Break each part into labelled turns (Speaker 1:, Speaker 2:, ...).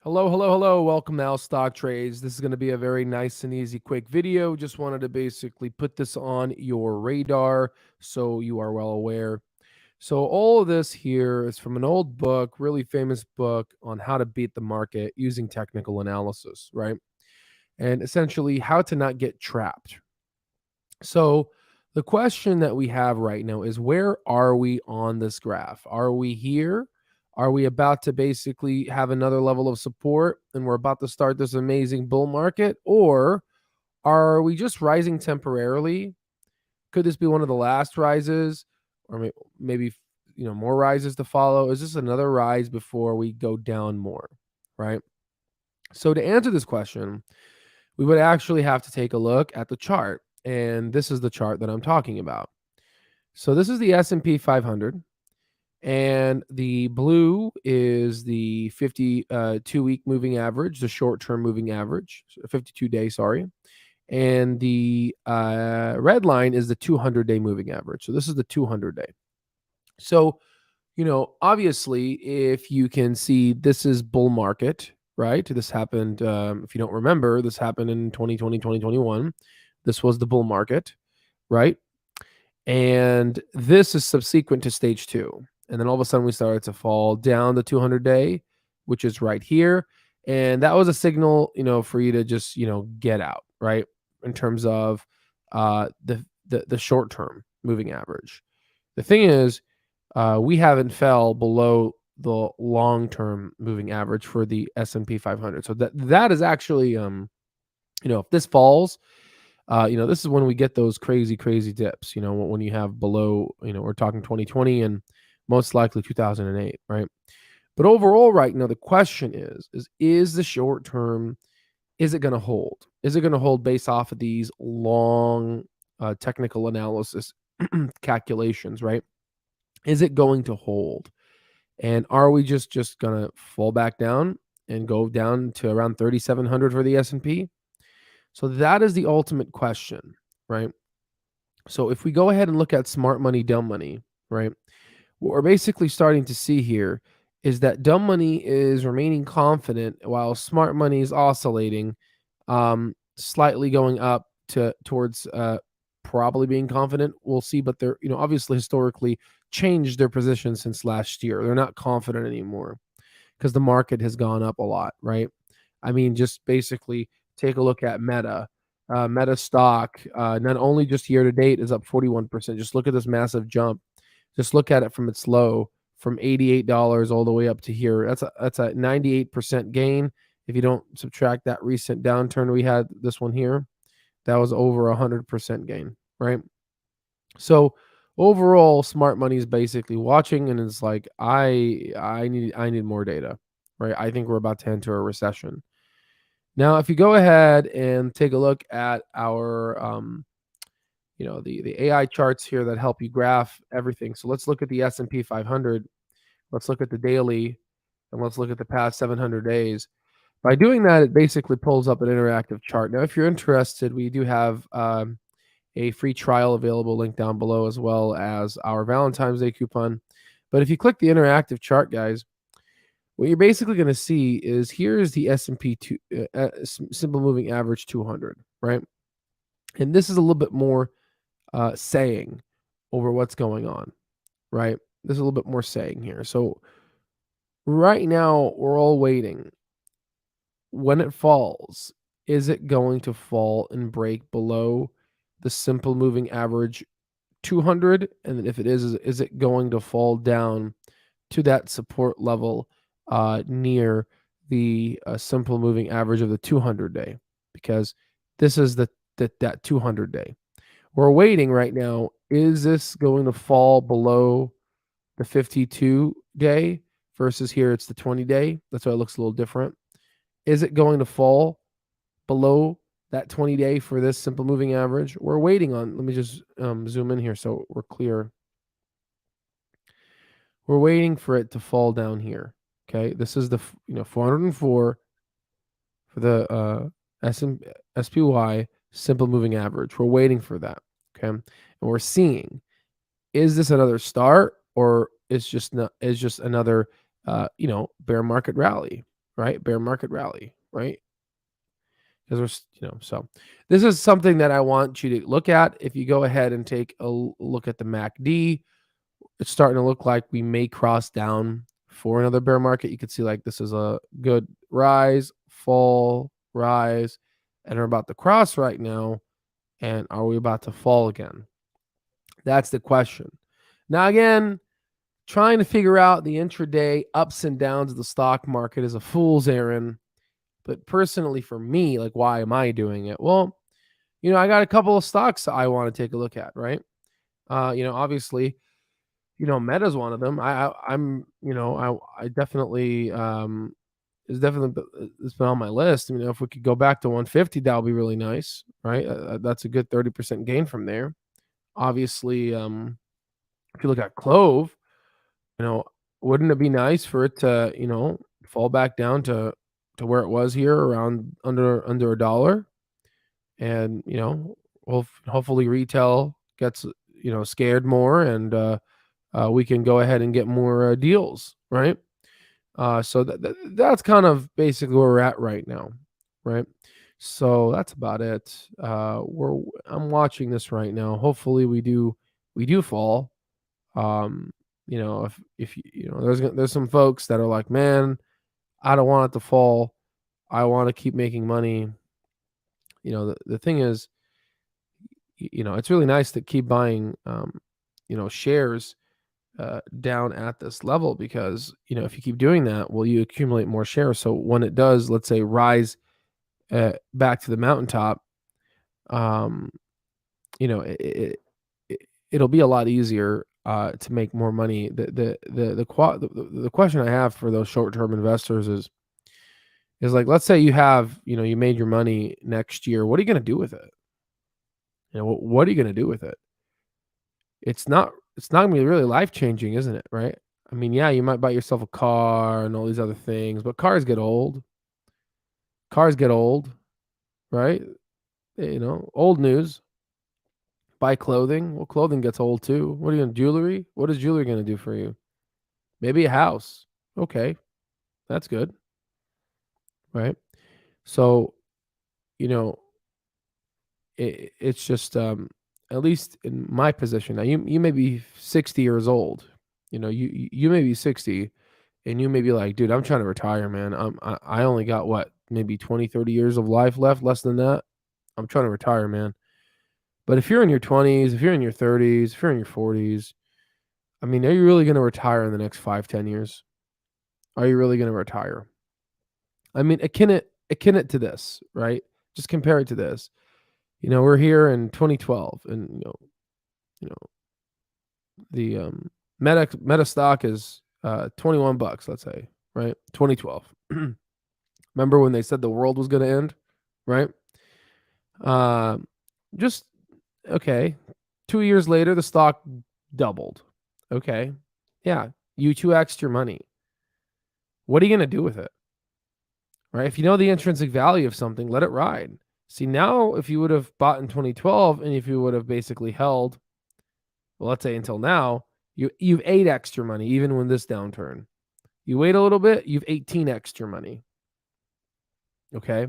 Speaker 1: Hello, hello, hello. Welcome to Al Stock Trades. This is going to be a very nice and easy, quick video. Just wanted to basically put this on your radar so you are well aware. So all of this here is from an old book, really famous book on how to beat the market using technical analysis, right? And essentially how to not get trapped. So the question that we have right now is, where are we on this graph? Are we here? Are we about to basically have another level of support and we're about to start this amazing bull market? Or are we just rising temporarily? Could this be one of the last rises, or maybe more rises to follow? Is this another rise before we go down more, right? So to answer this question, we would actually have to take a look at the chart. And this is the chart that I'm talking about. So this is the S&P 500. And the blue is the 52-week moving average, the short-term moving average, 52-day, sorry. And the red line is the 200-day moving average. So this is the 200-day. So, obviously, if you can see, this is bull market, right? This happened, if you don't remember, this happened in 2020, 2021. This was the bull market, right? And this is subsequent to stage two. And then all of a sudden we started to fall down the 200-day, which is right here. And that was a signal, for you to just, get out, right? In terms of the short-term moving average. The thing is, we haven't fell below the long-term moving average for the S&P 500. So that is actually, if this falls, this is when we get those crazy dips, when you have below, we're talking 2020 and most likely 2008, right? But overall, right now, the question is the short term, is it going to hold? Is it going to hold based off of these long technical analysis calculations, right? Is it going to hold? And are we just going to fall back down and go down to around 3,700 for the S&P? So that is the ultimate question, right? So if we go ahead and look at smart money, dumb money, right? What we're basically starting to see here is that dumb money is remaining confident while smart money is oscillating, slightly going up towards probably being confident. We'll see, but they're obviously historically changed their position since last year. They're not confident anymore because the market has gone up a lot, right? I mean, just basically take a look at Meta. Meta stock, not only just year to date, is up 41%. Just look at this massive jump. Just look at it from its low, from $88 all the way up to here. That's a 98% gain. If you don't subtract that recent downturn we had, this one here, that was over 100% gain, right? So overall, smart money is basically watching and it's like, I need more data, right? I think we're about to enter a recession. Now, if you go ahead and take a look at our the AI charts here that help you graph everything. So let's look at the S&P 500. Let's look at the daily, and let's look at the past 700 days. By doing that, it basically pulls up an interactive chart. Now, if you're interested, we do have a free trial available, link down below, as well as our Valentine's Day coupon. But if you click the interactive chart, guys, what you're basically going to see is here's the S&P simple moving average 200, right? And this is a little bit more saying over what's going on, right? There's a little bit more saying here. So right now, we're all waiting. When it falls, is it going to fall and break below the simple moving average 200? And if it is it going to fall down to that support level near the simple moving average of the 200-day? Because this is that 200-day. We're waiting right now. Is this going to fall below the 52-day versus here it's the 20-day? That's why it looks a little different. Is it going to fall below that 20-day for this simple moving average? We're waiting on, let me just zoom in here so we're clear. We're waiting for it to fall down here. Okay, this is the 404 for the SPY simple moving average. We're waiting for that. Okay, and we're seeing, is this another start or is just another bear market rally, right? Bear market rally, right? Because so this is something that I want you to look at. If you go ahead and take a look at the MACD, it's starting to look like we may cross down for another bear market. You can see like this is a good rise, fall, rise, and we're about to cross right now. And are we about to fall again? That's the question. Now, again, trying to figure out the intraday ups and downs of the stock market is a fool's errand. But personally, for me, like, why am I doing it? Well, I got a couple of stocks I want to take a look at, right? Obviously, Meta's one of them. I definitely it's been on my list. If we could go back to 150, that would be really nice, right? That's a good 30% gain from there. Obviously, if you look at CLOV, you know, wouldn't it be nice for it to, fall back down to where it was here around under a dollar? And, hopefully retail gets, scared more and we can go ahead and get more deals, right? So that's kind of basically where we're at right now, right? So that's about it. I'm watching this right now. Hopefully we do fall. If there's some folks that are like, man, I don't want it to fall. I want to keep making money. The thing is, it's really nice to keep buying, shares down at this level because, if you keep doing that, well, you accumulate more shares. So when it does, let's say, rise back to the mountaintop, um, it'll be a lot easier to make more money. The question I have for those short-term investors is like, let's say you made your money next year. What are you going to do with it? What are you going to do with it? It's not going to be really life-changing, isn't it? Right? I mean, yeah, you might buy yourself a car and all these other things, but cars get old. Cars get old, right? Old news. Buy clothing. Well, clothing gets old too. What are you going to jewelry? What is jewelry going to do for you? Maybe a house. Okay, that's good, right? So, you know, it's just at least in my position. Now, you may be 60 years old. You may be 60 and you may be like, dude, I'm trying to retire, man. I only got what, maybe 20, 30 years of life left, less than that. I'm trying to retire, man. But if you're in your 20s, if you're in your 30s, if you're in your 40s, I mean, are you really going to retire in the next 5, 10 years? Are you really going to retire? I mean, akin it to this, right? Just compare it to this. We're here in 2012, and you know, the Meta stock is $21, let's say, right? 2012. Remember when they said the world was going to end, right? Uh, just okay. 2 years later, the stock doubled. Okay, yeah, you 2x'd your money. What are you going to do with it? Right? If you know the intrinsic value of something, let it ride. See, now if you would have bought in 2012 and if you would have basically held, well, let's say until now, you've 8x'd your money even when this downturn. You wait a little bit, you've 18x'd your money. Okay?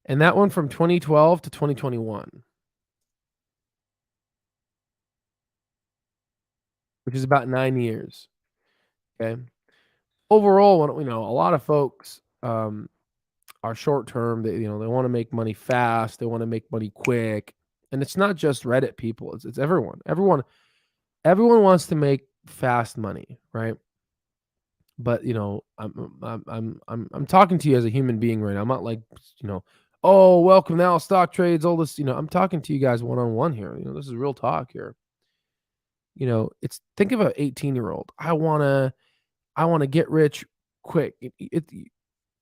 Speaker 1: And that went from 2012 to 2021, which is about 9 years. Okay? Overall, a lot of folks are short term. They want to make money fast. They want to make money quick, and it's not just Reddit people. It's everyone. Everyone wants to make fast money, right? But I'm talking to you as a human being right now. I'm not like oh, welcome now, stock trades, all this. I'm talking to you guys one on one here. This is real talk here. It's think of an 18-year-old. I wanna get rich quick.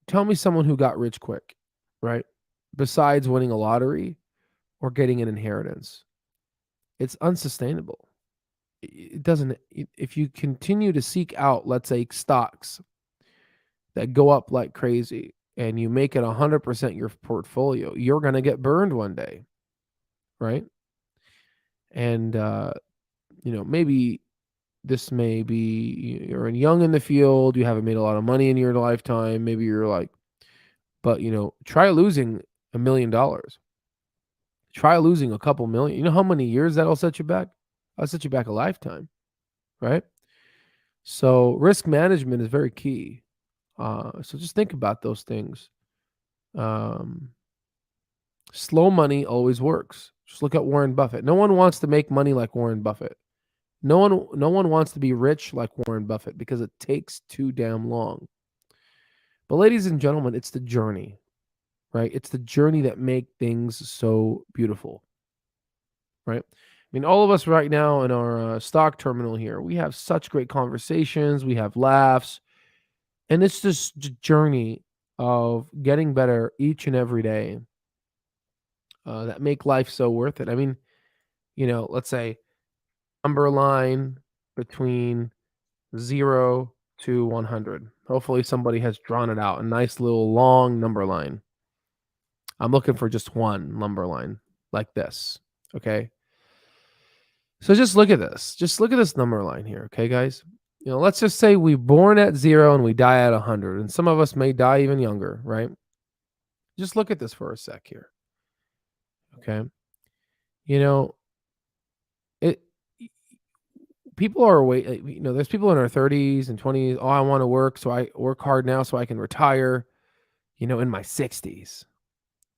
Speaker 1: Tell me someone who got rich quick, right? Besides winning a lottery or getting an inheritance. It's unsustainable. It doesn't, if you continue to seek out, let's say, stocks that go up like crazy and you make it 100% your portfolio, you're going to get burned one day, right? And, maybe this may be you're young in the field, you haven't made a lot of money in your lifetime. Maybe you're like, but try losing $1 million. Try losing a couple million. You know how many years that'll set you back? That'll set you back a lifetime, right? So risk management is very key. So just think about those things. Slow money always works. Just look at Warren Buffett. No one wants to make money like Warren Buffett. No one wants to be rich like Warren Buffett because it takes too damn long. But ladies and gentlemen, it's the journey, right? It's the journey that make things so beautiful, right? I mean, all of us right now in our stock terminal here, we have such great conversations, we have laughs, and it's this journey of getting better each and every day that make life so worth it. I mean, let's say number line between 0 to 100. Hopefully somebody has drawn it out, a nice little long number line. I'm looking for just one number line like this, okay? So just look at this. Just look at this number line here, okay, guys? Let's just say we're born at 0 and we die at 100, and some of us may die even younger, right? Just look at this for a sec here, okay? People are there's people in our 30s and 20s. Oh, I want to work, so I work hard now so I can retire, in my 60s,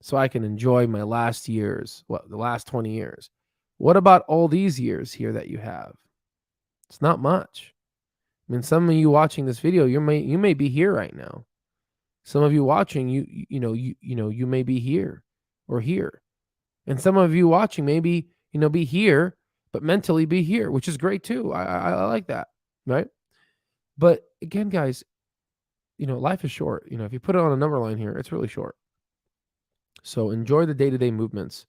Speaker 1: so I can enjoy my last years, the last 20 years. What about all these years here that you have? It's not much. I mean, some of you watching this video, you may be here right now. Some of you watching, you may be here or here, and some of you watching maybe be here, but mentally be here, which is great too. I like that, right? But again, guys, life is short. If you put it on a number line here, it's really short. So enjoy the day-to-day movements,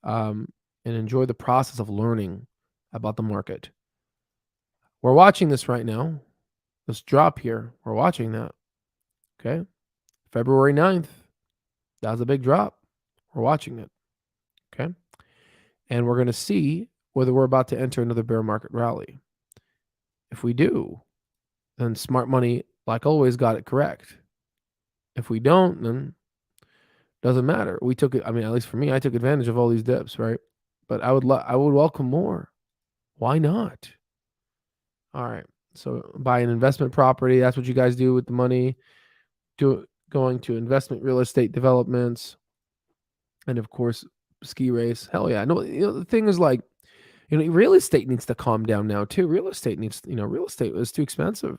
Speaker 1: and enjoy the process of learning about the market. We're watching this right now. This drop here, we're watching that. Okay. February 9th, that was a big drop. We're watching it. Okay. And we're going to see whether we're about to enter another bear market rally. If we do, then smart money, like always, got it correct. If we don't, then doesn't matter. We took it. I mean, at least for me, I took advantage of all these dips, right? But I would welcome more. Why not? All right. So buy an investment property. That's what you guys do with the money. Going to investment real estate developments, and of course, ski race. Hell yeah. No, the thing is like, real estate needs to calm down now too. Real estate is too expensive.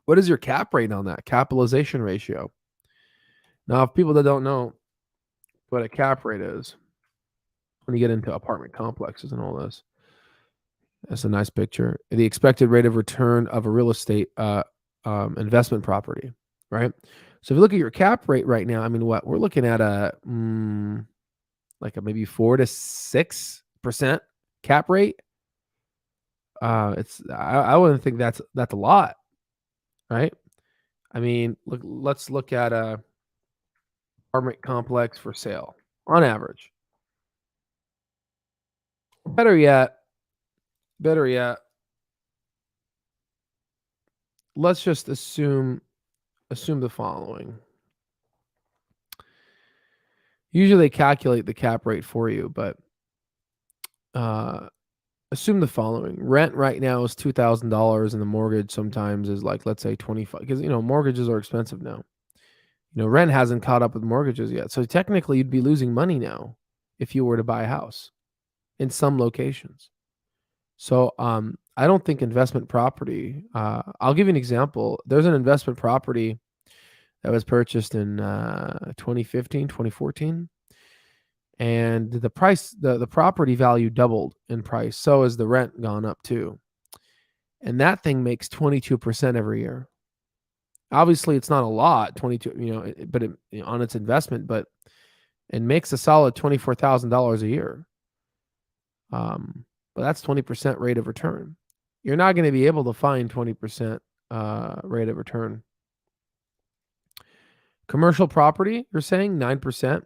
Speaker 1: What is your cap rate on that? Capitalization ratio. Now, if people that don't know what a cap rate is, when you get into apartment complexes and all this, that's a nice picture. The expected rate of return of a real estate investment property, right? So if you look at your cap rate right now, I mean, what we're looking at like a maybe 4 to 6% cap rate. I wouldn't think that's a lot, right? I mean, let's look at a apartment complex for sale on average. Better yet, let's just assume the following. Usually they calculate the cap rate for you, but assume the following. Rent right now is $2,000 and the mortgage sometimes is like, let's say $25,000, because mortgages are expensive now. Rent hasn't caught up with mortgages yet. So technically you'd be losing money now if you were to buy a house in some locations. So I don't think investment property, I'll give you an example. There's an investment property that was purchased in 2015, 2014. And the price, the property value doubled in price. So has the rent gone up too. And that thing makes 22% every year. Obviously, it's not a lot, 22, but on its investment, but it makes a solid $24,000 a year. But that's 20% rate of return. You're not going to be able to find 20% rate of return. Commercial property, you're saying 9%?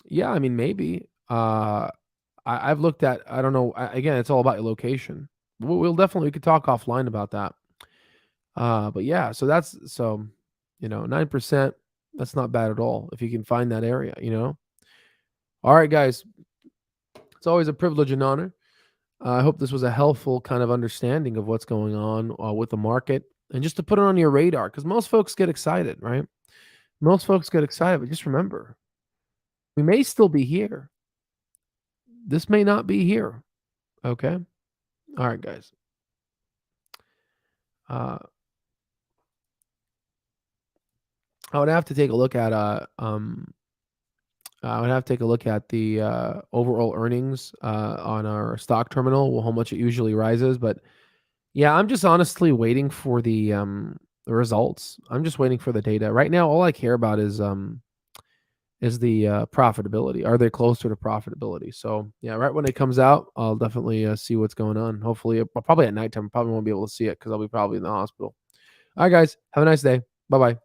Speaker 1: Yeah, I mean, maybe. I've looked at, I don't know. Again, it's all about your location. we could talk offline about that. But yeah, so that's so, 9%, that's not bad at all if you can find that area. All right, guys, it's always a privilege and honor. I hope this was a helpful kind of understanding of what's going on with the market, and just to put it on your radar, because most folks get excited, right? Most folks get excited, but just remember, we may still be here. This may not be here. Okay. All right, guys. Uh, I would have to take a look at I would have to take a look at the overall earnings on our stock terminal, how much it usually rises. But yeah, I'm just honestly waiting for the results. I'm just waiting for the data. Right now, all I care about is the profitability. Are they closer to profitability? So yeah, right when it comes out, I'll definitely see what's going on. Hopefully, probably at nighttime. Probably won't be able to see it because I'll be probably in the hospital. All right, guys, have a nice day. Bye bye.